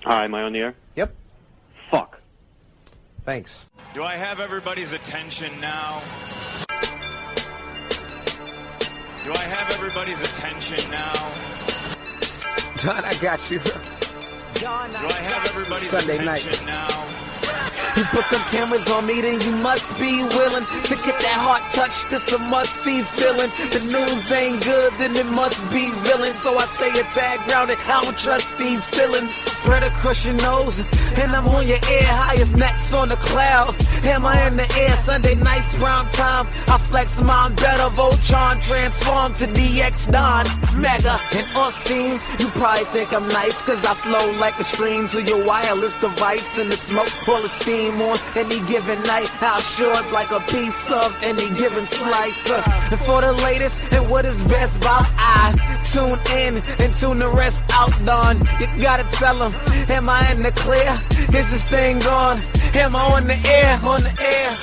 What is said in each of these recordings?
Hi, am I on the air? Yep. Fuck. Thanks. Do I have everybody's attention now? Do I have everybody's attention now? Don, I got you. Do I have everybody's Sunday attention night. now? You put them cameras on me, then you must be willing to get that heart touch. This a must-see feeling. The news ain't good, then it must be villain. So I say a tag grounded, I don't trust these ceilings. Spread across your nose, and I'm on your ear. Highest necks on the cloud, hammer in the air. Sunday nights, prime time. I flex mine better. Voltron transform to DX Don Mega. And off scene, you probably think I'm nice, cause I slow like a stream to your wireless device. And the smoke full of steam on any given night. How short like a piece of any given slice. And for the latest and what is best about I tune in and tune the rest out, Don. You gotta tell them, am I in the clear? Is this thing on? Am I on the air? On the air?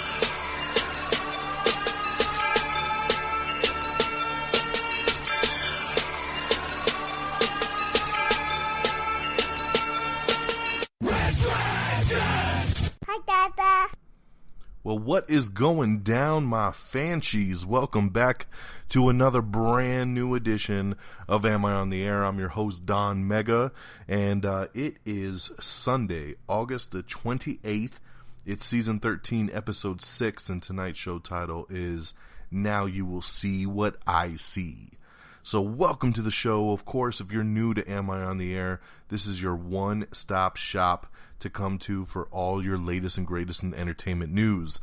Well, what is going down, my fanshies? Welcome back to another brand new edition of Am I on the Air? I'm your host, Don Mega, and it is Sunday, August the 28th. It's season 13, episode 6, and tonight's show title is Now You Will See What I See. So welcome to the show. Of course, if you're new to Am I on the Air, this is your one-stop shop to come to for all your latest and greatest in entertainment news.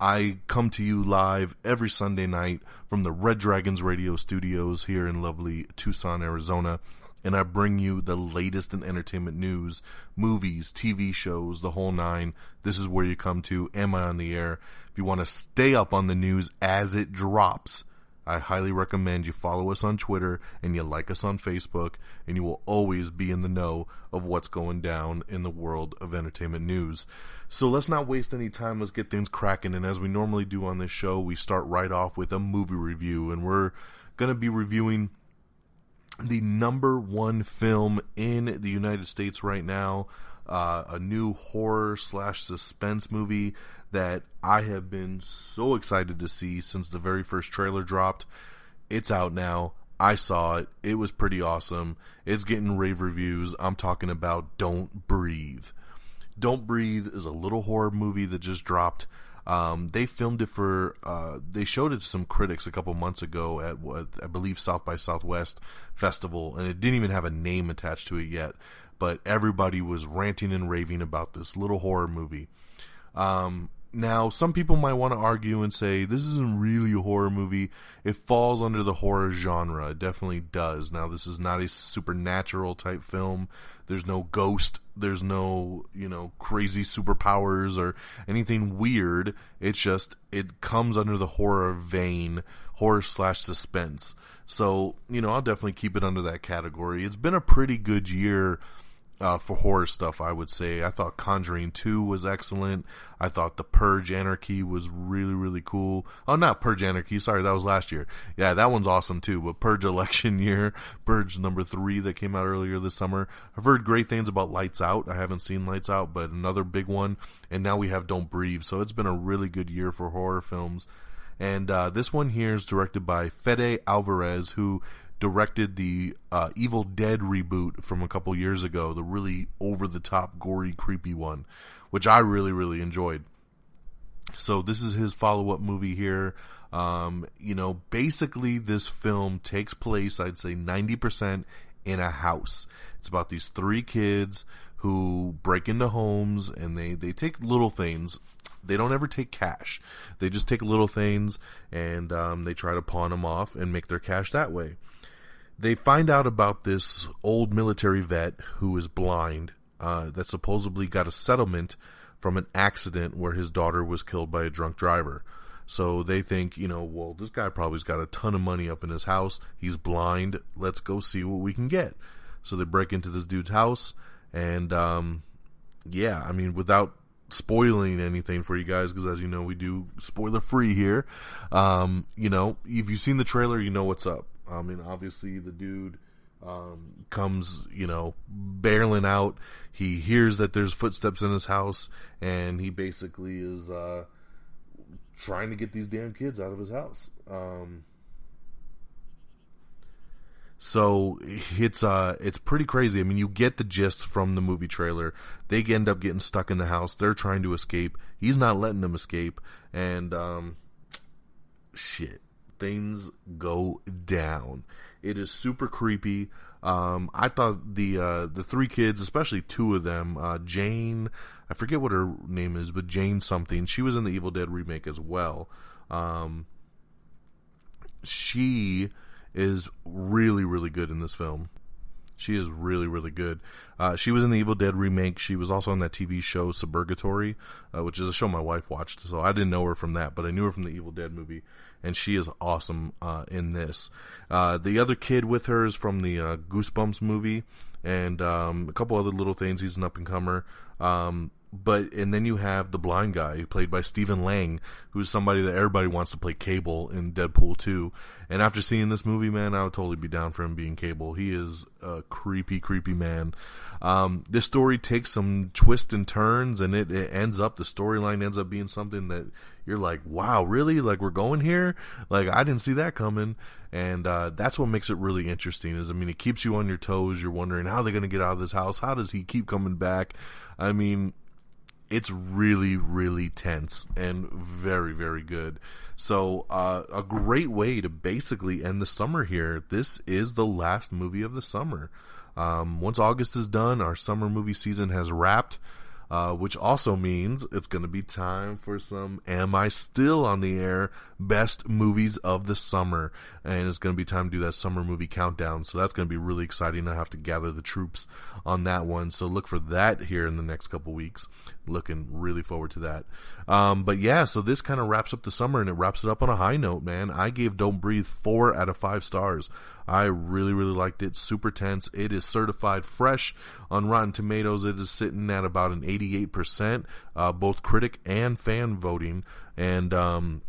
I come to you live every Sunday night from the Red Dragons radio studios here in lovely Tucson, Arizona, and I bring you the latest in entertainment news, movies, TV shows, the whole nine. This is where you come to Am I on the Air? If you want to stay up on the news as it drops, I highly recommend you follow us on Twitter and you like us on Facebook, and you will always be in the know of what's going down in the world of entertainment news. So let's not waste any time. Let's get things cracking. And as we normally do on this show, we start right off with a movie review, and we're going to be reviewing the number one film in the United States right now, a new horror / suspense movie that I have been so excited to see since the very first trailer dropped. It's out now. I saw it. It was pretty awesome. It's getting rave reviews. I'm talking about Don't Breathe. Don't Breathe is a little horror movie that just dropped. They filmed it they showed it to some critics a couple months ago at what I believe South by Southwest Festival, and it didn't even have a name attached to it yet, but everybody was ranting and raving about this little horror movie. Now, some people might want to argue and say, this isn't really a horror movie. It falls under the horror genre. It definitely does. Now, this is not a supernatural type film. There's no ghost. There's no, crazy superpowers or anything weird. It's just, it comes under the horror vein, horror / suspense. So, I'll definitely keep it under that category. It's been a pretty good year for horror stuff, I would say. I thought Conjuring 2 was excellent. I thought The Purge Anarchy was really, really cool. Oh, not Purge Anarchy. Sorry, that was last year. Yeah, that one's awesome too. But Purge Election Year, Purge number 3 that came out earlier this summer. I've heard great things about Lights Out. I haven't seen Lights Out, but another big one. And now we have Don't Breathe. So it's been a really good year for horror films. And this one here is directed by Fede Alvarez, who directed the Evil Dead reboot from a couple years ago, the really over-the-top, gory, creepy one, which I really, really enjoyed. So this is his follow-up movie here. Basically this film takes place, I'd say 90% in a house. It's about these 3 kids who break into homes, and they take little things. They don't ever take cash. They just take little things, and they try to pawn them off and make their cash that way. They find out about this old military vet who is blind, that supposedly got a settlement from an accident where his daughter was killed by a drunk driver. So they think, well, this guy probably's got a ton of money up in his house. He's blind. Let's go see what we can get. So they break into this dude's house, and without spoiling anything for you guys, because as you know, we do spoiler free here. If you've seen the trailer, you know what's up. Obviously the dude comes, barreling out. he hears that there's footsteps in his house, and he basically is trying to get these damn kids out of his house. So it's pretty crazy. I mean, you get the gist from the movie trailer. They end up getting stuck in the house. They're trying to escape. He's not letting them escape, and shit, things go down. It is super creepy. I thought the three kids, especially two of them, Jane, I forget what her name is, but Jane something. She was in the Evil Dead remake as well. She is really, really good in this film. She is really, really good. She was in the Evil Dead remake. She was also on that TV show Suburgatory, which is a show my wife watched. So I didn't know her from that, but I knew her from the Evil Dead movie. And she is awesome in this. The other kid with her is from the Goosebumps movie. And a couple other little things. He's an up-and-comer. And then you have the blind guy, played by Stephen Lang, who's somebody that everybody wants to play Cable in Deadpool 2. And after seeing this movie, man, I would totally be down for him being Cable. He is a creepy, creepy man. This story takes some twists and turns, and it ends up, the storyline ends up being something that you're like, wow, really? Like, we're going here? Like, I didn't see that coming. And that's what makes it really interesting, is, I mean, it keeps you on your toes. You're wondering, how are they going to get out of this house? How does he keep coming back? I mean, it's really, really tense and very, very good. So, a great way to basically end the summer here. This is the last movie of the summer. Once August is done, our summer movie season has wrapped, which also means it's going to be time for some Am I Still on the Air Best Movies of the Summer. And it's going to be time to do that summer movie countdown. So that's going to be really exciting. I have to gather the troops on that one. So look for that here in the next couple weeks. Looking really forward to that. But yeah, so this kind of wraps up the summer, and it wraps it up on a high note, man. I gave Don't Breathe 4 out of 5 stars. I really, really liked it. Super tense. It is certified fresh on Rotten Tomatoes. It is sitting at about an 88%, both critic and fan voting. And,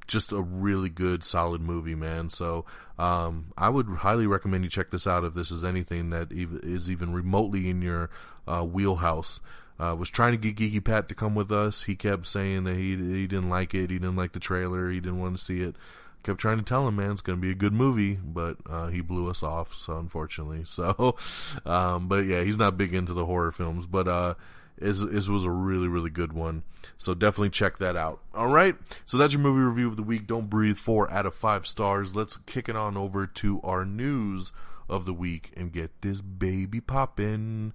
just a really good, solid movie, man. So, I would highly recommend you check this out if this is anything that is even remotely in your, wheelhouse. Was trying to get Geeky Pat to come with us. He kept saying that he didn't like it. He didn't like the trailer. He didn't want to see it. Kept trying to tell him, man, it's going to be a good movie, but he blew us off, so unfortunately. So, but yeah, he's not big into the horror films, but it was a really, really good one. So definitely check that out. All right, so that's your movie review of the week. Don't Breathe 4 out of 5 stars. Let's kick it on over to our news of the week and get this baby poppin'.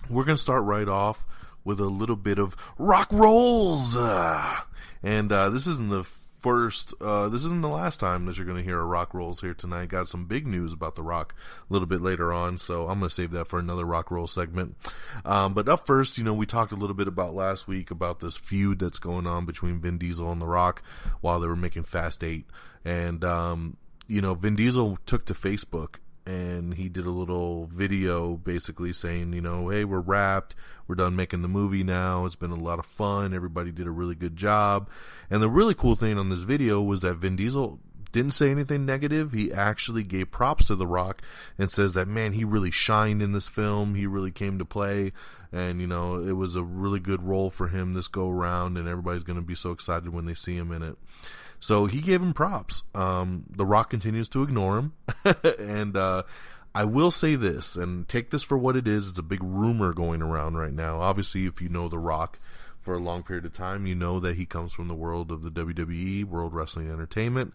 We're going to start right off with a little bit of rock rolls. And this isn't the this isn't the last time that you're going to hear a rock rolls here tonight. Got some big news about The Rock a little bit later on, so I'm going to save that for another rock roll segment. But up first, we talked a little bit about last week about this feud that's going on between Vin Diesel and The Rock while they were making Fast 8. And, Vin Diesel took to Facebook, and he did a little video basically saying, hey, we're wrapped. We're done making the movie now. It's been a lot of fun. Everybody did a really good job. And the really cool thing on this video was that Vin Diesel didn't say anything negative. He actually gave props to The Rock and says that, man, he really shined in this film. He really came to play. And, it was a really good role for him this go around. And everybody's going to be so excited when they see him in it. So he gave him props. The Rock continues to ignore him. And I will say this, and take this for what it is. It's a big rumor going around right now. Obviously, if you know The Rock for a long period of time, you know that he comes from the world of the WWE, World Wrestling Entertainment.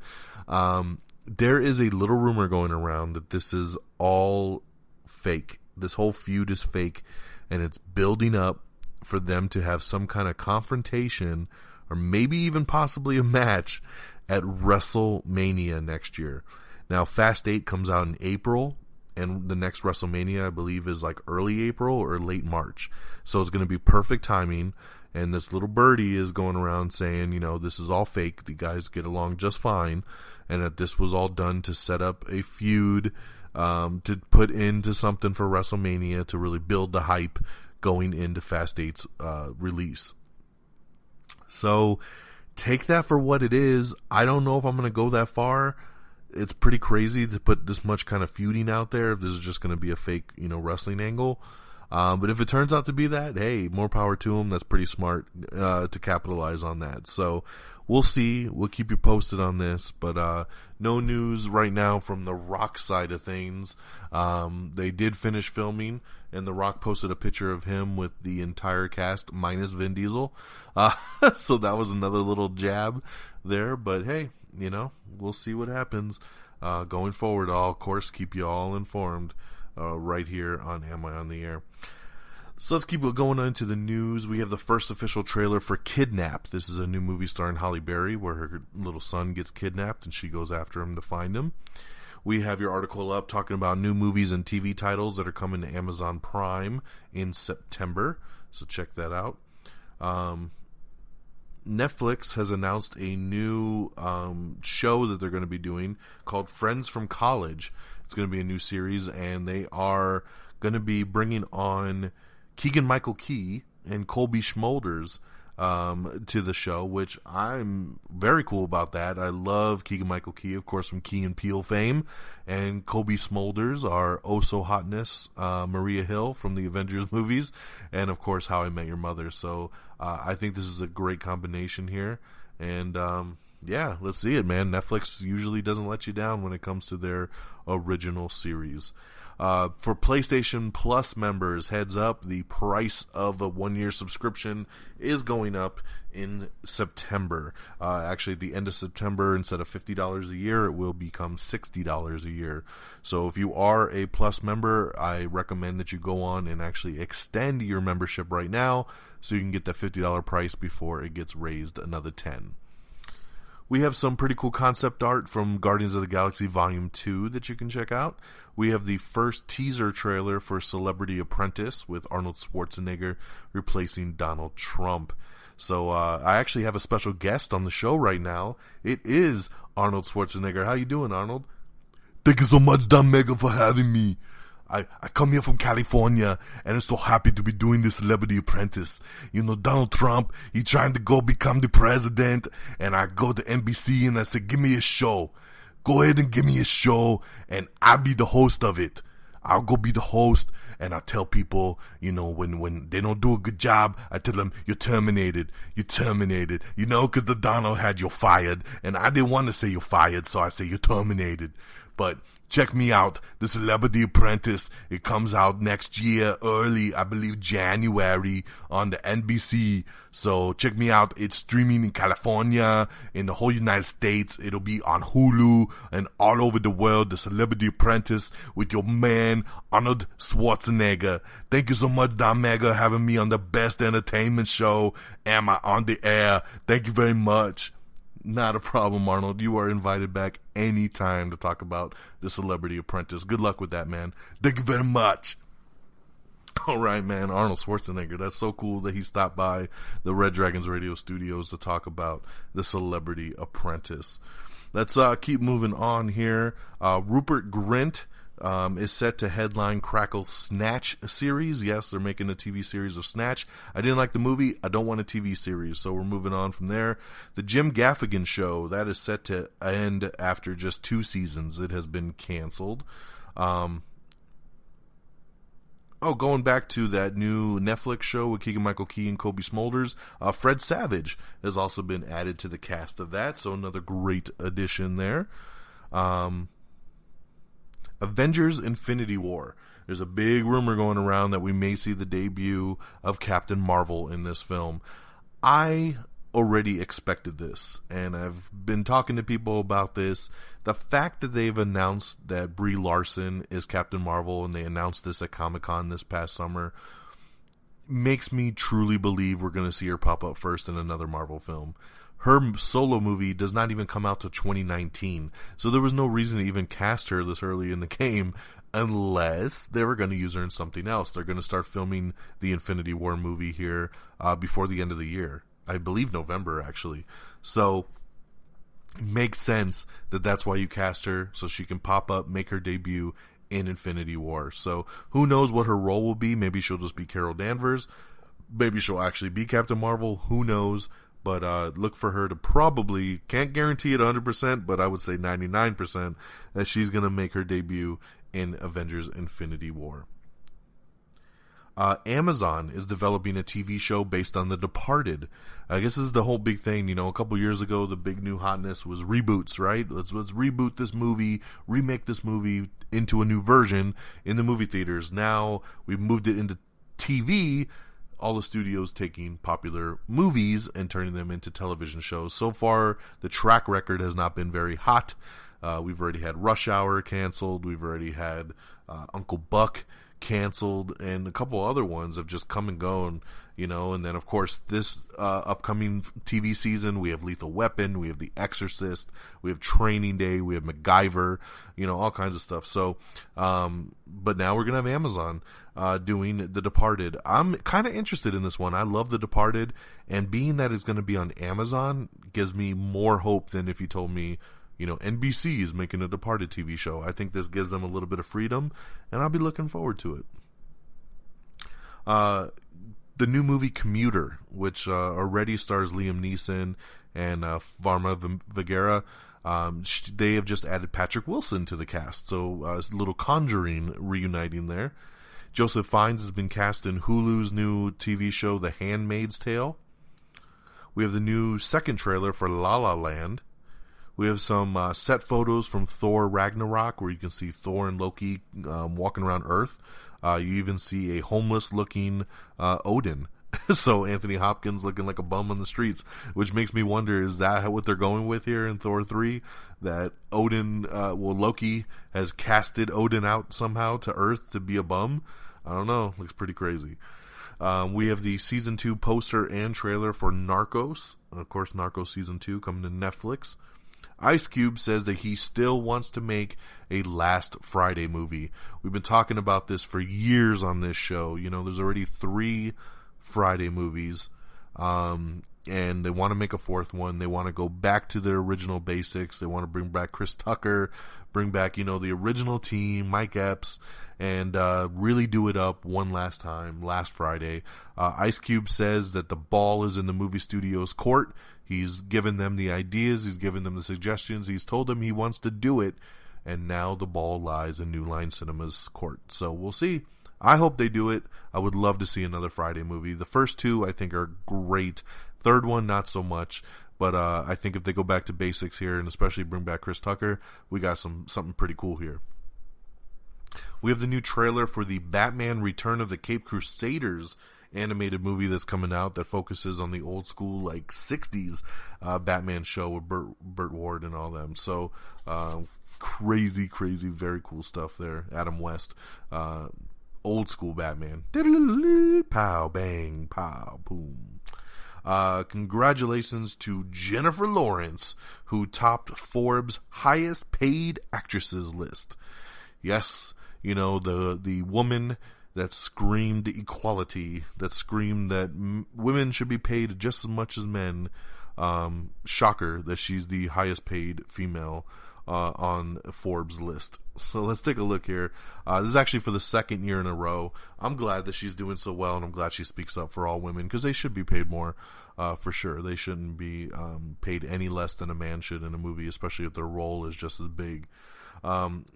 There is a little rumor going around that this is all fake. This whole feud is fake, and it's building up for them to have some kind of confrontation, or maybe even possibly a match at WrestleMania next year. Now, Fast 8 comes out in April, and the next WrestleMania, I believe, is like early April or late March. So it's going to be perfect timing, and this little birdie is going around saying, this is all fake. The guys get along just fine, and that this was all done to set up a feud, to put into something for WrestleMania to really build the hype going into Fast 8's release. So take that for what it is. I don't know if I'm going to go that far. it's pretty crazy to put this much kind of feuding out there if this is just going to be a fake, wrestling angle. But if it turns out to be that, hey, more power to them. That's pretty smart to capitalize on that. So we'll see. We'll keep you posted on this. But no news right now from the Rock side of things. They did finish filming, and The Rock posted a picture of him with the entire cast minus Vin Diesel. So that was another little jab there. But hey, we'll see what happens going forward. I'll, of course, keep you all informed right here on Am I on the Air. So let's keep going on to the news. We have the first official trailer for Kidnapped. This is a new movie starring Halle Berry where her little son gets kidnapped and she goes after him to find him. We have your article up talking about new movies and TV titles that are coming to Amazon Prime in September. So check that out. Netflix has announced a new show that they're going to be doing called Friends from College. It's going to be a new series, and they are going to be bringing on Keegan-Michael Key and Colby Schmolders to the show, which I'm very cool about that. I love Keegan-Michael Key, of course, from Key and Peele fame, and Colby Schmolders are Oh So Hotness, Maria Hill from the Avengers movies, and of course How I Met Your Mother. So I think this is a great combination here, and yeah, let's see it, man. Netflix usually doesn't let you down when it comes to their original series. For PlayStation Plus members, heads up, the price of a 1-year subscription is going up in September. Actually, at the end of September, instead of $50 a year, it will become $60 a year. So if you are a Plus member, I recommend that you go on and actually extend your membership right now so you can get that $50 price before it gets raised another $10. We have some pretty cool concept art from Guardians of the Galaxy Volume 2 that you can check out. We have the first teaser trailer for Celebrity Apprentice with Arnold Schwarzenegger replacing Donald Trump. So I actually have a special guest on the show right now. It is Arnold Schwarzenegger. How you doing, Arnold? Thank you so much, Don Mega, for having me. I come here from California, and I'm so happy to be doing this Celebrity Apprentice. Donald Trump, he trying to go become the president, and I go to NBC and I say, give me a show. Go ahead and give me a show, and I'll be the host of it. I'll go be the host, and I'll tell people, when they don't do a good job, I tell them, you're terminated. You're terminated. Because the Donald had you fired, and I didn't want to say you're fired, so I say you're terminated. But check me out, The Celebrity Apprentice. It comes out next year, early, I believe January, on the NBC. So check me out. It's streaming in California, in the whole United States. It'll be on Hulu and all over the world. The Celebrity Apprentice with your man, Arnold Schwarzenegger. Thank you so much, Don Mega, having me on the best entertainment show. Am I on the air? Thank you very much. Not a problem, Arnold. You are invited back anytime to talk about The Celebrity Apprentice. Good luck with that, man. Thank you very much. All right, man. Arnold Schwarzenegger. That's so cool that he stopped by the Red Dragons Radio Studios to talk about The Celebrity Apprentice. Let's keep moving on here. Rupert Grint is set to headline Crackle's Snatch series. Yes, they're making a TV series of Snatch. I didn't like the movie. I don't want a TV series, so we're moving on from there. The Jim Gaffigan Show, that is set to end after just 2 seasons. It has been canceled. Going back to that new Netflix show with Keegan-Michael Key and Colby Schmolders, Fred Savage has also been added to the cast of that, so another great addition there. Avengers Infinity War. There's a big rumor going around that we may see the debut of Captain Marvel in this film. I already expected this, and I've been talking to people about this. The fact that they've announced that Brie Larson is Captain Marvel, and they announced this at Comic-Con this past summer, makes me truly believe we're going to see her pop up first in another Marvel film. Her solo movie does not even come out till 2019, so there was no reason to even cast her this early in the game unless they were going to use her in something else. They're going to start filming the Infinity War movie here before the end of the year. I believe November, actually. So it makes sense that that's why you cast her, so she can pop up, make her debut in Infinity War. So who knows what her role will be. Maybe she'll just be Carol Danvers. Maybe she'll actually be Captain Marvel. Who knows? But look for her to probably, can't guarantee it 100%, but I would say 99% that she's going to make her debut in Avengers Infinity War. Amazon is developing a TV show based on The Departed. I guess this is the whole big thing. A couple years ago, the big new hotness was reboots, right? Let's reboot this movie, remake this movie into a new version in the movie theaters. Now we've moved it into TV. All the studios taking popular movies and turning them into television shows. So far, the track record has not been very hot. We've already had Rush Hour canceled. We've already had Uncle Buck canceled, and a couple other ones have just come and gone, and then of course this upcoming TV season we have Lethal Weapon, we have The Exorcist, we have Training Day, we have MacGyver, all kinds of stuff. So but now we're gonna have Amazon doing The Departed. I'm kind of interested in this one. I love The Departed, and being that it's going to be on Amazon gives me more hope than if you told me NBC is making a Departed TV show. I think this gives them a little bit of freedom, and I'll be looking forward to it. The new movie Commuter, which already stars Liam Neeson and Varma Vigera, they have just added Patrick Wilson to the cast, so a little Conjuring reuniting there. Joseph Fiennes has been cast in Hulu's new TV show The Handmaid's Tale. We have the new second trailer for La La Land. We have some set photos from Thor Ragnarok, where you can see Thor and Loki walking around Earth. You even see a homeless-looking Odin. So Anthony Hopkins looking like a bum on the streets, which makes me wonder, is that what they're going with here in Thor 3? That Odin, Loki has casted Odin out somehow to Earth to be a bum? I don't know. Looks pretty crazy. We have the Season 2 poster and trailer for Narcos. Of course, Narcos Season 2 coming to Netflix. Ice Cube says that he still wants to make a Last Friday movie. We've been talking about this for years on this show. There's already 3 Friday movies, and they want to make a 4th one. They want to go back to their original basics. They want to bring back Chris Tucker, bring back, the original team, Mike Epps, and really do it up one last time, Last Friday. Ice Cube says that the ball is in the movie studio's court. He's given them the ideas. He's given them the suggestions. He's told them he wants to do it. And now the ball lies in New Line Cinema's court. So we'll see. I hope they do it. I would love to see another Friday movie. The first 2, I think, are great. Third one, not so much. But I think if they go back to basics here, and especially bring back Chris Tucker, we got something pretty cool here. We have the new trailer for the Batman Return of the Caped Crusaders animated movie that's coming out that focuses on the old school 60s Batman show with Burt Ward and all them. So crazy very cool stuff there. Adam West, old school Batman. Pow bang pow boom. Congratulations to Jennifer Lawrence, who topped Forbes' highest paid actresses list. Yes, the woman that screamed equality, that screamed that women should be paid just as much as men. Shocker that she's the highest paid female on Forbes list. So let's take a look here. This is actually for the 2nd year in a row. I'm glad that she's doing so well, and I'm glad she speaks up for all women, because they should be paid more, for sure. They shouldn't be paid any less than a man should in a movie, especially if their role is just as big.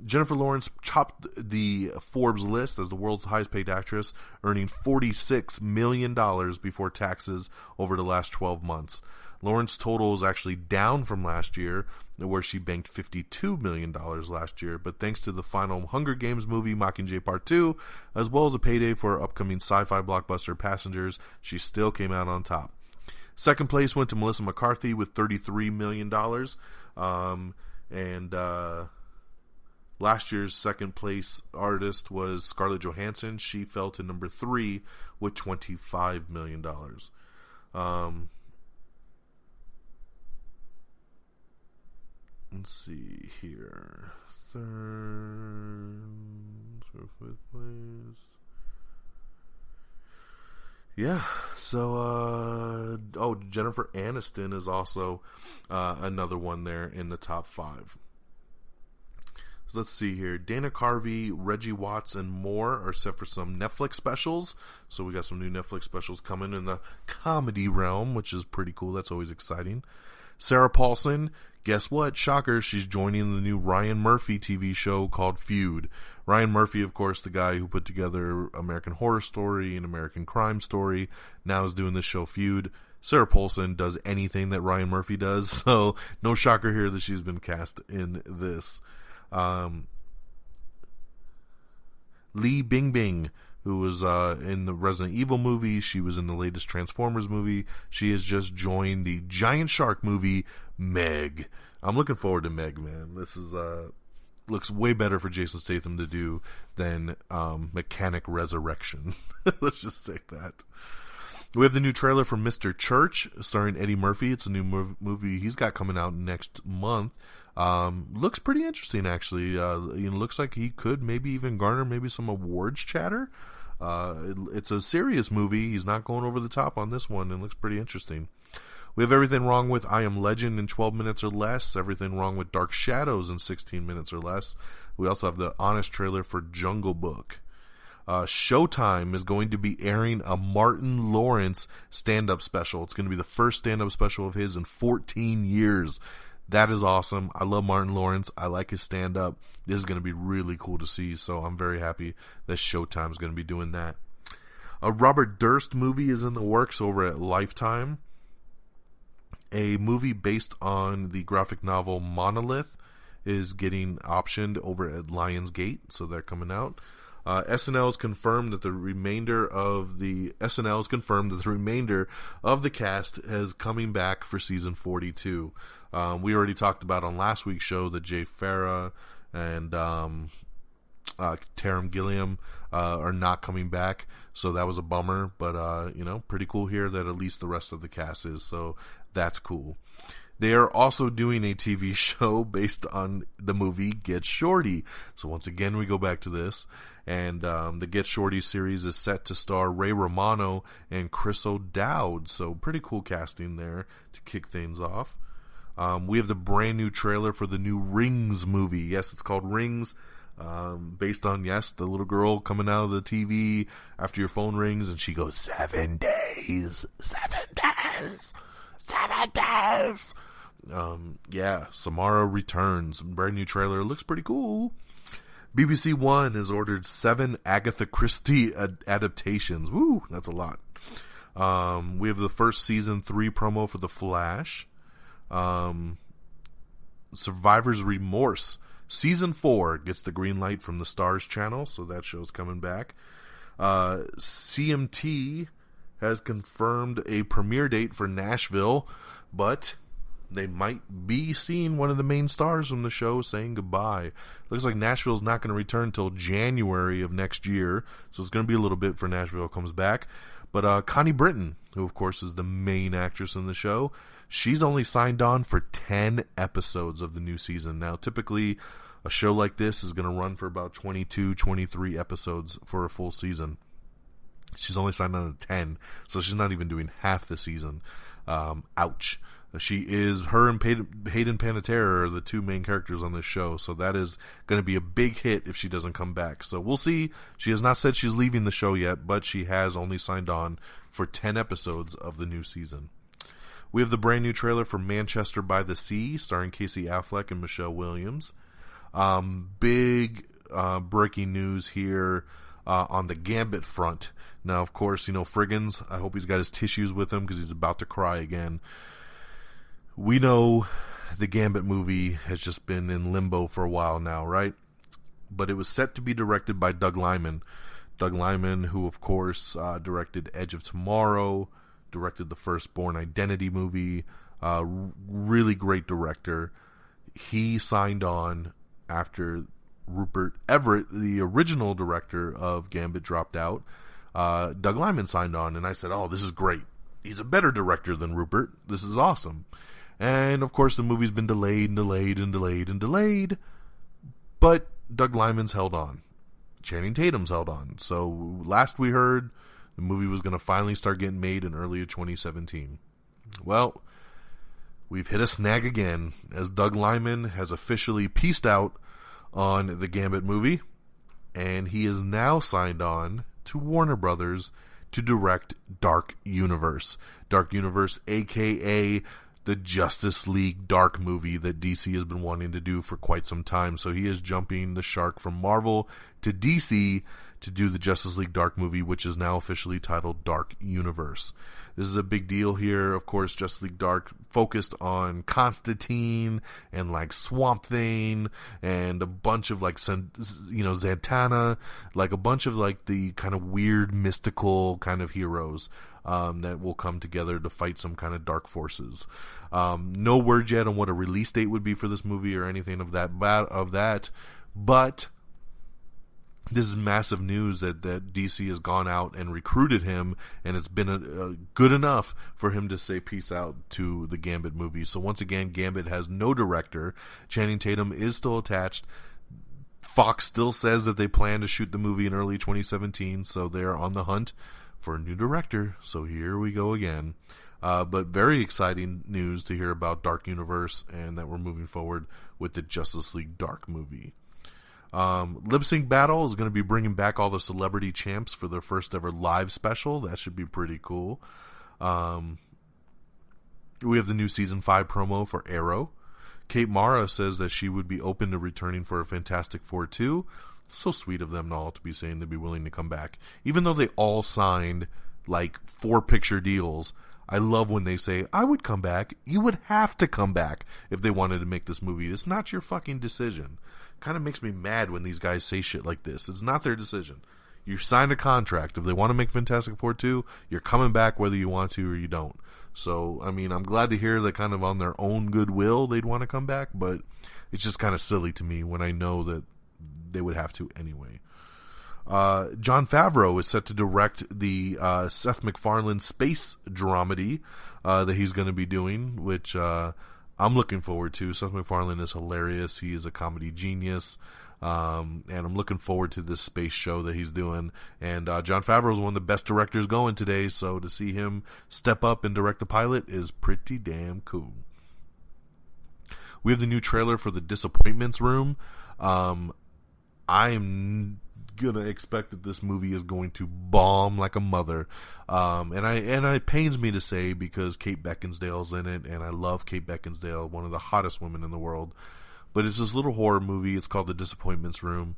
Jennifer Lawrence topped the Forbes list as the world's highest paid actress, earning $46 million before taxes over the last 12 months. Lawrence's total is actually down from last year, where she banked $52 million last year, but thanks to the final Hunger Games movie, Mockingjay Part 2, as well as a payday for upcoming sci-fi blockbuster Passengers, she still came out on top. Second place went to Melissa McCarthy with $33 million, last year's second place artist was Scarlett Johansson. She fell to number 3 with $25 million. Let's see here. Third, fifth place. Yeah, so, Jennifer Aniston is also another one there in the top 5. let's see here. Dana Carvey, Reggie Watts, and more are set for some Netflix specials. So we got some new Netflix specials coming in the comedy realm, which is pretty cool. That's always exciting. Sarah Paulson, guess what? Shocker, she's joining the new Ryan Murphy TV show called Feud. Ryan Murphy, of course, the guy who put together American Horror Story and American Crime Story, now is doing this show Feud. Sarah Paulson does anything that Ryan Murphy does, so no shocker here that she's been cast in this. Li Bingbing, who was in the Resident Evil movie. She was in the latest Transformers movie. She has just joined the giant shark movie, Meg. I'm looking forward to Meg, man. This is looks way better for Jason Statham to do than Mechanic Resurrection. Let's just say that. We have the new trailer for Mr. Church, starring Eddie Murphy. It's a new movie he's got coming out next month. Looks pretty interesting, actually. Looks like he could maybe even garner maybe some awards chatter. It's a serious movie. He's not going over the top on this one, and looks pretty interesting. We have everything wrong with I Am Legend in 12 minutes or less. Everything wrong with Dark Shadows in 16 minutes or less. We also have the honest trailer for Jungle Book. Showtime is going to be airing a Martin Lawrence stand-up special. It's going to be the first stand-up special of his in 14 years. That is awesome. I love Martin Lawrence. I like his stand-up. This is going to be really cool to see, so I'm very happy that Showtime is going to be doing that. A Robert Durst movie is in the works over at Lifetime. A movie based on the graphic novel Monolith is getting optioned over at Lionsgate, so they're coming out. SNL has confirmed that the remainder of the cast is coming back for season 42. We already talked about on last week's show that Jay Farrah and Taram Gilliam are not coming back, so that was a bummer. But pretty cool here that at least the rest of the cast is, so that's cool. They are also doing a TV show based on the movie Get Shorty. So once again, we go back to this. And the Get Shorty series is set to star Ray Romano and Chris O'Dowd. So pretty cool casting there to kick things off. We have the brand new trailer for the new Rings movie. Yes, it's called Rings. Based on, the little girl coming out of the TV after your phone rings. And she goes, 7 days, 7 days, 7 days. Samara returns. Brand new trailer. Looks pretty cool. BBC One has ordered 7 Agatha Christie adaptations. Woo, that's a lot. We have the first season 3 promo for The Flash. Survivor's Remorse season 4 gets the green light from the Stars channel, so that show's coming back. CMT has confirmed a premiere date for Nashville, but they might be seeing one of the main stars from the show saying goodbye. Looks like Nashville's not going to return until January of next year, so it's going to be a little bit for Nashville comes back. But Connie Britton, who of course is the main actress in the show, she's only signed on for 10 episodes of the new season. Now, typically, a show like this is going to run for about 22, 23 episodes for a full season. She's only signed on to 10, so she's not even doing half the season. Ouch. Her and Hayden Panettiere are the 2 main characters on this show, so that is going to be a big hit if she doesn't come back. So we'll see. She has not said she's leaving the show yet, but she has only signed on for 10 episodes of the new season. We have the brand new trailer for Manchester by the Sea, starring Casey Affleck and Michelle Williams. Big breaking news here on the Gambit front. Now, of course, Friggins, I hope he's got his tissues with him because he's about to cry again. We know the Gambit movie has just been in limbo for a while now, right? But it was set to be directed by Doug Liman. Doug Liman, who, of course, directed Edge of Tomorrow, directed the first Bourne Identity movie, really great director. He signed on after Rupert Everett, the original director of Gambit, dropped out. Doug Liman signed on, and I said, oh, this is great. He's a better director than Rupert. This is awesome. And, of course, the movie's been delayed. But Doug Liman's held on. Channing Tatum's held on. So, last we heard, the movie was going to finally start getting made in early 2017. Well, we've hit a snag again, as Doug Liman has officially peaced out on the Gambit movie, and he is now signed on to Warner Brothers to direct Dark Universe. Dark Universe, aka the Justice League Dark movie that DC has been wanting to do for quite some time. So he is jumping the shark from Marvel to DC to do the Justice League Dark movie, which is now officially titled Dark Universe. This is a big deal here. Of course, Justice League Dark focused on Constantine and like Swamp Thing and a bunch of like, Zatanna, like a bunch of like the kind of weird mystical kind of heroes that will come together to fight some kind of dark forces. No word yet on what a release date would be for this movie or anything of that, but this is massive news that DC has gone out and recruited him, and it's been good enough for him to say peace out to the Gambit movie. So once again, Gambit has no director. Channing Tatum is still attached. Fox still says that they plan to shoot the movie in early 2017, so they're on the hunt for a new director. So here we go again. But very exciting news to hear about Dark Universe and that we're moving forward with the Justice League Dark movie. Lip Sync Battle is going to be bringing back all the celebrity champs for their first ever live special. That should be pretty cool. We have the new season 5 promo for Arrow. Kate Mara says that she would be open to returning for a Fantastic Four 2. So sweet of them all to be saying they'd be willing to come back. Even though they all signed like 4-picture deals, I love when they say, I would come back. You would have to come back if they wanted to make this movie. It's not your fucking decision. Kind of makes me mad when these guys say shit like this. It's not their decision. You signed a contract. If they want to make Fantastic Four 2, you're coming back whether you want to or you don't. So, I mean, I'm glad to hear that kind of on their own goodwill they'd want to come back, but it's just kind of silly to me when I know that they would have to anyway. Jon Favreau is set to direct the Seth MacFarlane space dramedy that he's going to be doing, which I'm looking forward to. Seth MacFarlane is hilarious. He is a comedy genius. And I'm looking forward to this space show that he's doing. And Jon Favreau is one of the best directors going today, so to see him step up and direct the pilot is pretty damn cool. We have the new trailer for The Disappointments Room. I'm gonna expect that this movie is going to bomb like a mother, and it pains me to say because Kate Beckinsale's in it, and I love Kate Beckinsale, one of the hottest women in the world. But it's this little horror movie. It's called The Disappointments Room.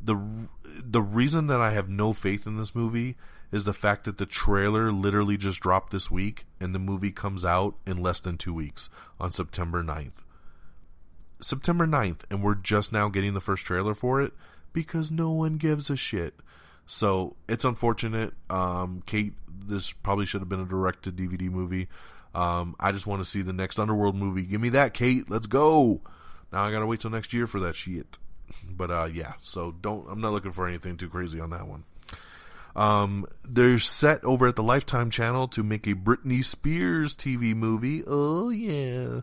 The reason that I have no faith in this movie is the fact that the trailer literally just dropped this week, and the movie comes out in less than 2 weeks on September 9th. September 9th, and we're just now getting the first trailer for it because no one gives a shit. So it's unfortunate. Kate, this probably should have been a direct-to-DVD movie. I just want to see the next Underworld movie. Give me that, Kate. Let's go. Now I gotta wait till next year for that shit. But yeah, so I'm not looking for anything too crazy on that one. They're set over at the Lifetime channel to make a Britney Spears TV movie. Oh yeah.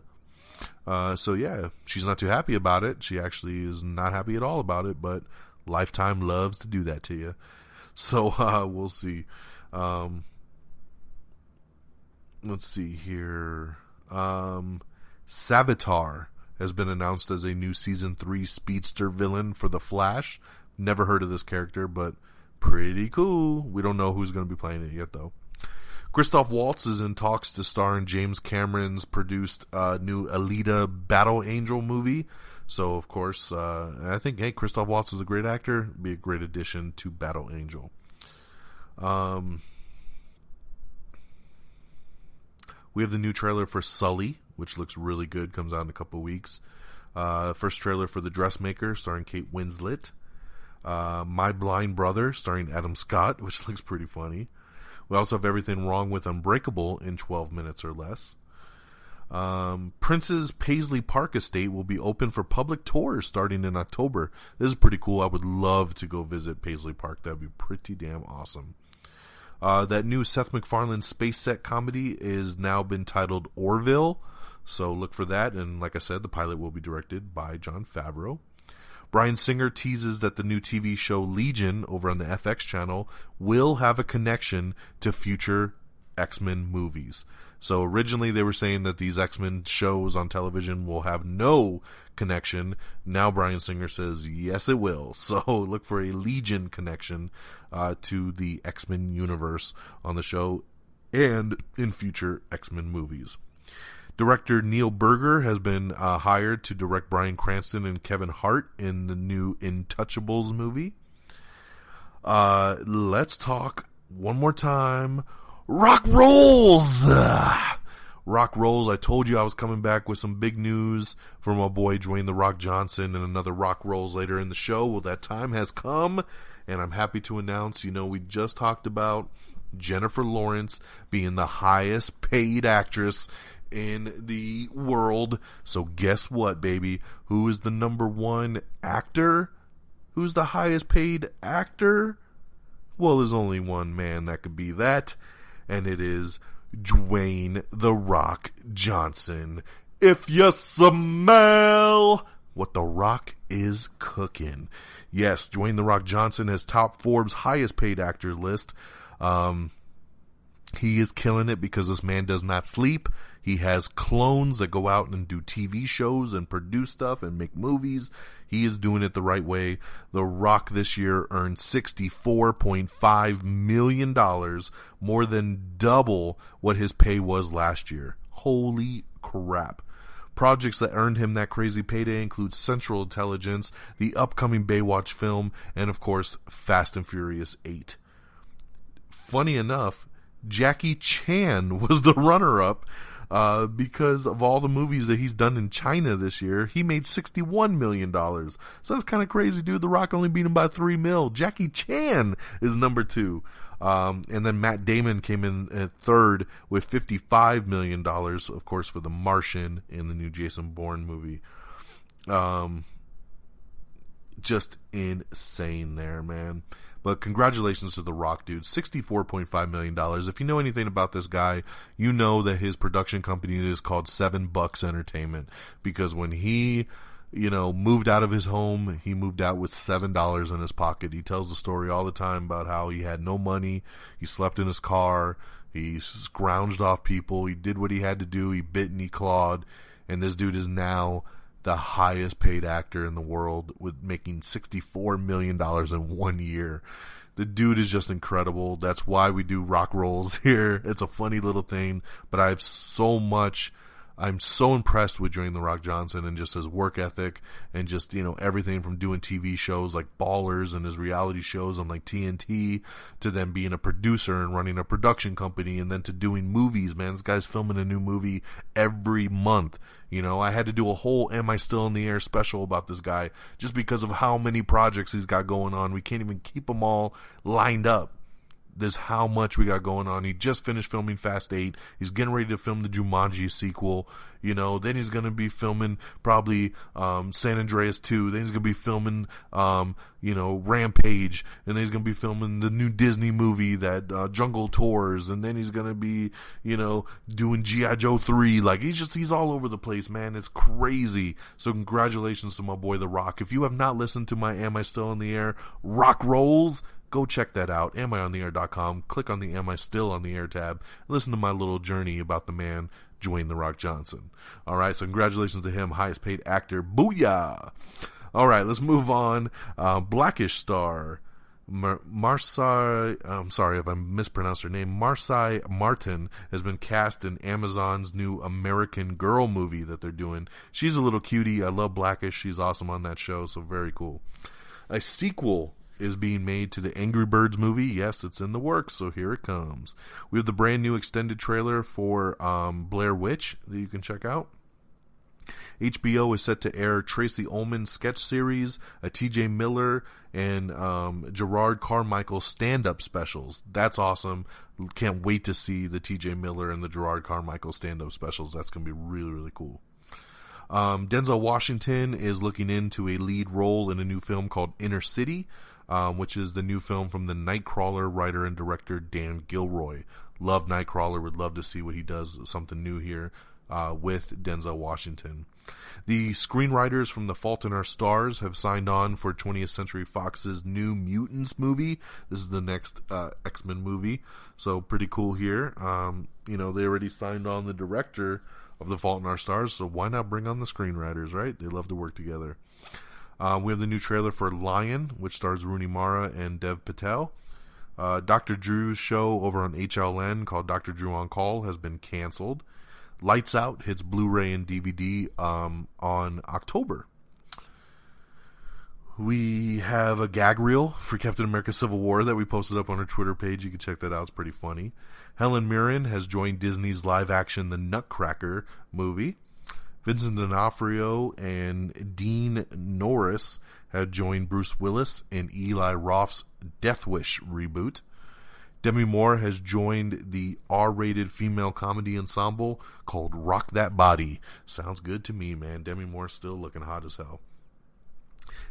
So yeah, she's not too happy about it. She actually is not happy at all about it, but Lifetime loves to do that to you. So we'll see. Let's see here. Savitar has been announced as a new Season 3 speedster villain for The Flash. Never heard of this character, but pretty cool. We don't know who's going to be playing it yet, though. Christoph Waltz is in talks to star in James Cameron's produced new Alita Battle Angel movie. So, of course, I think, hey, Christoph Waltz is a great actor. Be a great addition to Battle Angel. We have the new trailer for Sully, which looks really good. Comes out in a couple of weeks. First trailer for The Dressmaker, starring Kate Winslet. My Blind Brother, starring Adam Scott, which looks pretty funny. We also have Everything Wrong with Unbreakable in 12 minutes or less. Prince's Paisley Park estate will be open for public tours starting in October. This is pretty cool. I would love to go visit Paisley Park. That would be pretty damn awesome. That new Seth MacFarlane space set comedy is now been titled Orville. So look for that. And like I said, the pilot will be directed by Jon Favreau. Bryan Singer teases that the new TV show Legion over on the FX channel will have a connection to future X-Men movies. So originally they were saying that these X-Men shows on television will have no connection. Now Bryan Singer says, yes, it will. So look for a Legion connection to the X-Men universe on the show and in future X-Men movies. Director Neil Berger has been hired to direct Bryan Cranston and Kevin Hart in the new Intouchables movie. Let's talk one more time. Rock rolls! Rock rolls. I told you I was coming back with some big news for my boy Dwayne The Rock Johnson and another Rock rolls later in the show. Well, that time has come, and I'm happy to announce, we just talked about Jennifer Lawrence being the highest paid actress in the world. So guess what, baby? Who is the number one actor? Who's the highest paid actor? Well, there's only one man that could be that, and it is Dwayne The Rock Johnson. If you smell what The Rock is cooking. Yes, Dwayne The Rock Johnson has topped Forbes' highest paid actor list. He is killing it because this man does not sleep. He has clones that go out and do TV shows and produce stuff and make movies. He is doing it the right way. The Rock this year earned $64.5 million, more than double what his pay was last year. Holy crap. Projects that earned him that crazy payday include Central Intelligence, the upcoming Baywatch film, and of course, Fast and Furious 8. Funny enough, Jackie Chan was the runner-up because of all the movies that he's done in China this year. He made $61 million. So that's kind of crazy, dude. The Rock only beat him by $3 million. Jackie Chan is number 2. And then Matt Damon came in at third with $55 million, of course, for The Martian and the new Jason Bourne movie. Just insane there, man. But congratulations to The Rock, dude. $64.5 million. If you know anything about this guy, you know that his production company is called $7 Entertainment. Because when he, moved out of his home, he moved out with $7 in his pocket. He tells the story all the time about how he had no money. He slept in his car. He scrounged off people. He did what he had to do. He bit and he clawed. And this dude is now the highest paid actor in the world, with making $64 million in 1 year. The dude is just incredible. That's why we do Rock rolls here. It's a funny little thing, but I'm so impressed with Dwayne The Rock Johnson and just his work ethic and just, everything from doing TV shows like Ballers and his reality shows on like TNT to then being a producer and running a production company and then to doing movies, man. This guy's filming a new movie every month. I had to do a whole Am I Still in the Air special about this guy just because of how many projects he's got going on. We can't even keep them all lined up. There's how much we got going on. He just finished filming Fast 8. He's getting ready to film the Jumanji sequel. Then he's going to be filming probably San Andreas 2. Then he's going to be filming, Rampage. And then he's going to be filming the new Disney movie, that Jungle Tours. And then he's going to be, doing G.I. Joe 3. Like, he's all over the place, man. It's crazy. So congratulations to my boy, The Rock. If you have not listened to my Am I Still in the Air Rock Rolls, go check that out, amiontheair.com. Click on the Am I Still on the Air tab. Listen to my little journey about the man, Dwayne The Rock Johnson. All right, so congratulations to him, highest paid actor. Booyah! All right, let's move on. Blackish star Marsai, I'm sorry if I mispronounced her name, Marsai Martin has been cast in Amazon's new American Girl movie that they're doing. She's a little cutie. I love Blackish. She's awesome on that show, so very cool. A sequel is being made to the Angry Birds movie. Yes, it's in the works, so here it comes. We have the brand new extended trailer for Blair Witch that you can check out. HBO is set to air Tracy Ullman's sketch series, a TJ Miller and Gerard Carmichael stand-up specials. That's awesome. Can't wait to see the TJ Miller and the Gerard Carmichael stand-up specials. That's going to be really, really cool. Denzel Washington is looking into a lead role in a new film called Inner City, which is the new film from the Nightcrawler writer and director Dan Gilroy. Love Nightcrawler, would love to see what he does, something new here. with Denzel Washington. The screenwriters from The Fault in Our Stars have signed on for 20th Century Fox's New Mutants movie. This is the next X-Men movie, so pretty cool here. They already signed on the director of The Fault in Our Stars, so why not bring on the screenwriters, right? They love to work together. We have the new trailer for Lion, which stars Rooney Mara and Dev Patel. Dr. Drew's show over on HLN called Dr. Drew on Call has been canceled. Lights Out hits Blu-ray and DVD on October. We have a gag reel for Captain America Civil War that we posted up on our Twitter page. You can check that out. It's pretty funny. Helen Mirren has joined Disney's live-action The Nutcracker movie. Vincent D'Onofrio and Dean Norris have joined Bruce Willis in Eli Roth's Death Wish reboot. Demi Moore has joined the R-rated female comedy ensemble called Rock That Body. Sounds good to me, man. Demi Moore's still looking hot as hell.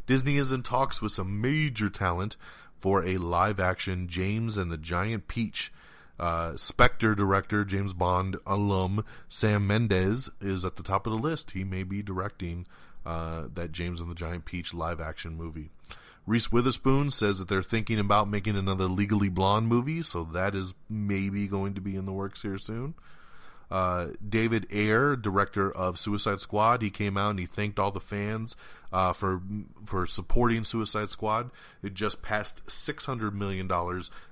Disney is in talks with some major talent for a live-action James and the Giant Peach. Spectre director, James Bond alum, Sam Mendes is at the top of the list. He may be directing that James and the Giant Peach live-action movie. Reese Witherspoon says that they're thinking about making another Legally Blonde movie, so that is maybe going to be in the works here soon. David Ayer, director of Suicide Squad, he came out and he thanked all the fans for supporting Suicide Squad. It just passed $600 million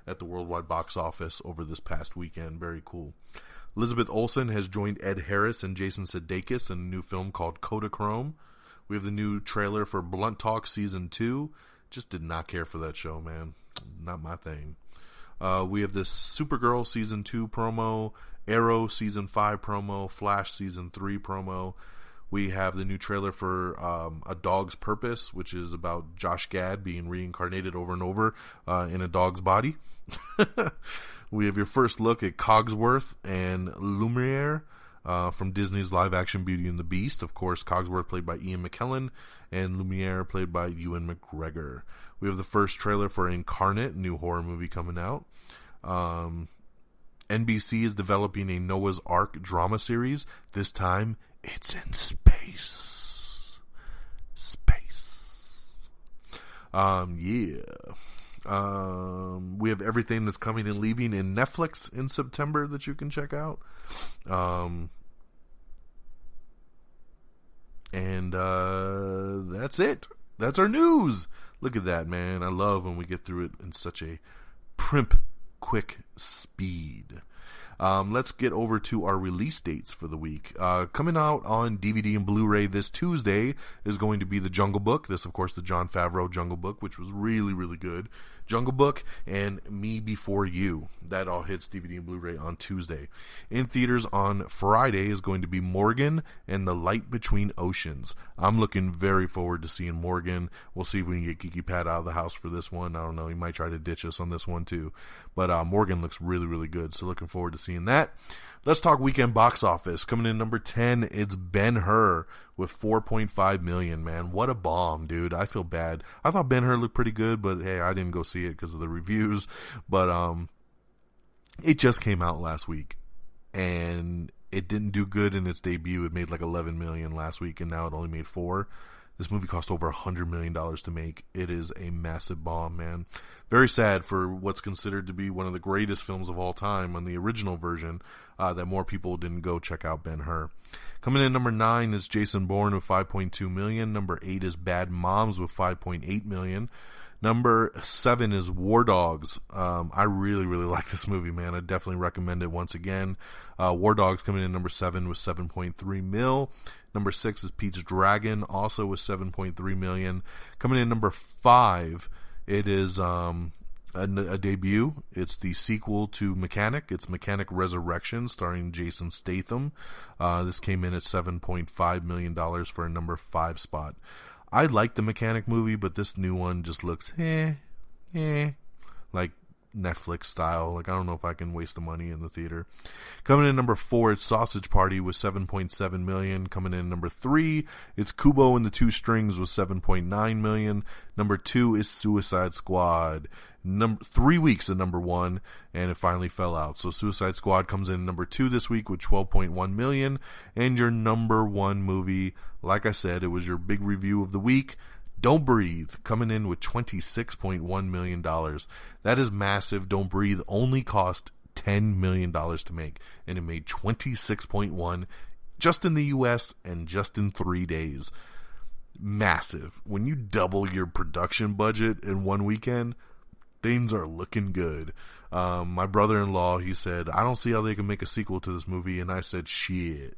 at the worldwide box office over this past weekend. Very cool. Elizabeth Olsen has joined Ed Harris and Jason Sudeikis in a new film called Kodachrome. We have the new trailer for Blunt Talk Season 2. Just did not care for that show, man. Not my thing. We have this Supergirl Season 2 promo, Arrow Season 5 promo, Flash Season 3 promo. We have the new trailer for A Dog's Purpose, which is about Josh Gad being reincarnated over and over in a dog's body. We have your first look at Cogsworth and Lumiere from Disney's live-action Beauty and the Beast. Of course, Cogsworth played by Ian McKellen and Lumiere played by Ewan McGregor. We have the first trailer for Incarnate, new horror movie coming out. NBC is developing a Noah's Ark drama series. This time, it's in space. We have everything that's coming and leaving in Netflix in September that you can check out. That's it. That's our news. Look at that, man. I love when we get through it in such a quick speed. Let's get over to our release dates for the week. Coming out on DVD and Blu-ray this Tuesday is going to be The Jungle Book. This, of course, the Jon Favreau Jungle Book, which was really, really good. Jungle Book and Me Before You. That all hits DVD and Blu-ray on Tuesday. In theaters on Friday is going to be Morgan and The Light Between Oceans. I'm looking very forward to seeing Morgan. We'll see if we can get Geeky Pat out of the house for this one. I don't know. He might try to ditch us on this one too. But Morgan looks really, really good. So looking forward to seeing that. Let's talk weekend box office. Coming in number 10, it's Ben-Hur with 4.5 million, man. What a bomb, dude. I feel bad. I thought Ben-Hur looked pretty good, but hey, I didn't go see it because of the reviews. But it just came out last week, and it didn't do good in its debut. It made like 11 million last week, and now it only made 4. This movie cost over $100 million to make. It is a massive bomb, man. Very sad for what's considered to be one of the greatest films of all time on the original version, that more people didn't go check out Ben-Hur. Coming in number 9 is Jason Bourne with 5.2 million. Number 8 is Bad Moms with 5.8 million. Number 7 is War Dogs. I really, really like this movie, man. I definitely recommend it once again. War Dogs coming in number 7 with 7.3 mil. Number 6 is Pete's Dragon, also with 7.3 million. Coming in number 5, it is a debut. It's the sequel to Mechanic. It's Mechanic Resurrection, starring Jason Statham. This came in at $7.5 million for a number 5 spot. I like the Mechanic movie, but this new one just looks like Netflix style. Like, I don't know if I can waste the money in the theater. Coming in number 4, it's Sausage Party with $7.7 million. Coming in number 3, it's Kubo and the Two Strings with $7.9 million. Number 2 is Suicide Squad. 3 weeks at number 1, and it finally fell out. So Suicide Squad comes in number 2 this week with $12.1 million. And your number 1 movie, like I said, it was your big review of the week, Don't Breathe, coming in with $26.1 million. That is massive. Don't Breathe only cost $10 million to make, and it made $26.1 just in the US and just in 3 days. Massive. When you double your production budget in one weekend, things are looking good. My brother-in-law, he said, I don't see how they can make a sequel to this movie, and I said, shit.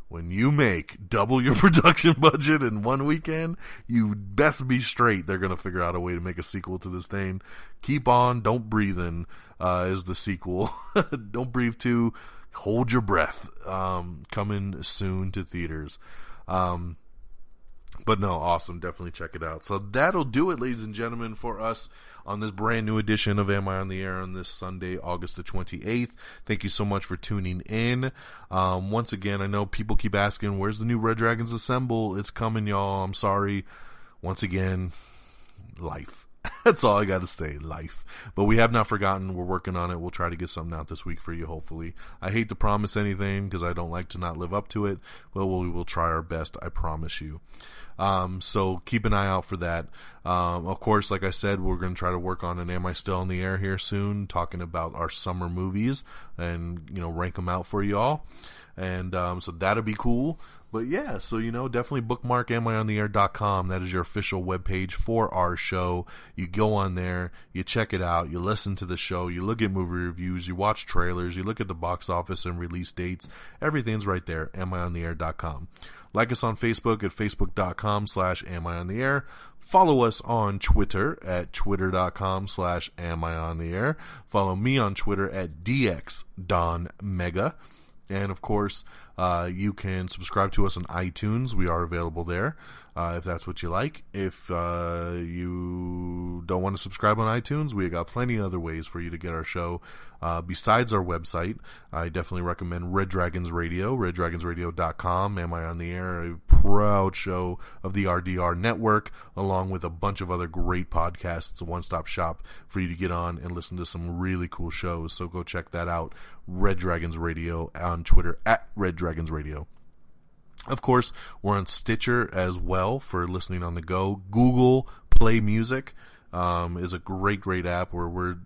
When you make double your production budget in one weekend, you best be straight. They're going to figure out a way to make a sequel to this thing. Keep On, Don't Breathe In is the sequel. Don't Breathe 2, Hold Your Breath, coming soon to theaters. But no, awesome. Definitely check it out. So that'll do it, ladies and gentlemen, for us on this brand new edition of Am I on the Air on this Sunday, August the 28th. Thank you so much for tuning in. Once again, I know people keep asking, where's the new Red Dragons Assemble? It's coming, y'all. I'm sorry. Once again, life. That's all I got to say, life. But we have not forgotten. We're working on it. We'll try to get something out this week for you, hopefully. I hate to promise anything because I don't like to not live up to it, but we will try our best, I promise you. So keep an eye out for that. Of course, like I said, we're going to try to work on an Am I Still on the Air here soon, talking about our summer movies and, rank them out for y'all. And, so that'll be cool. But yeah, so, definitely bookmark amiontheair.com. That is your official webpage for our show. You go on there, you check it out, you listen to the show, you look at movie reviews, you watch trailers, you look at the box office and release dates. Everything's right there, amiontheair.com. Like us on Facebook at facebook.com/amiontheair. Follow us on Twitter at twitter.com/amiontheair. Follow me on Twitter at DXDonMega. And of course, you can subscribe to us on iTunes. We are available there, if that's what you like. If you don't want to subscribe on iTunes, we got plenty of other ways for you to get our show. Besides our website, I definitely recommend Red Dragons Radio, reddragonsradio.com. Am I on the Air? A proud show of the RDR network, along with a bunch of other great podcasts. It's a one-stop shop for you to get on and listen to some really cool shows. So go check that out. Red Dragons Radio on Twitter at Red Dragons Radio. Of course, we're on Stitcher as well for listening on the go. Google Play Music is a great app where we're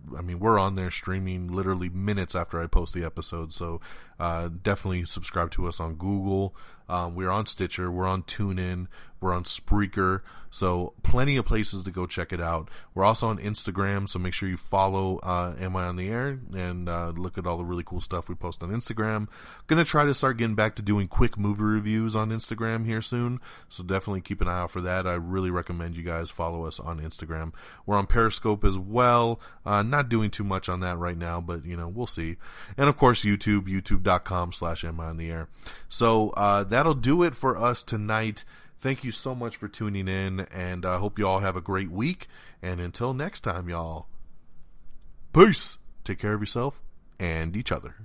on there streaming literally minutes after I post the episode. So definitely subscribe to us on Google. We're on Stitcher. We're on TuneIn. We're on Spreaker. So plenty of places to go check it out. We're also on Instagram, so make sure you follow Am I on the Air and look at all the really cool stuff we post on Instagram. Gonna try to start getting back to doing quick movie reviews on Instagram here soon, so definitely keep an eye out for that. I really recommend you guys follow us on Instagram. We're on Periscope as well. Not doing too much on that right now, but we'll see. And of course YouTube, youtube.com/amiontheair. So that'll do it for us tonight. Thank you so much for tuning in, and I hope you all have a great week. And until next time, y'all, peace. Take care of yourself and each other.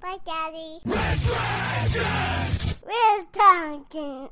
Bye, Daddy. Red Dragons! Red Dragons!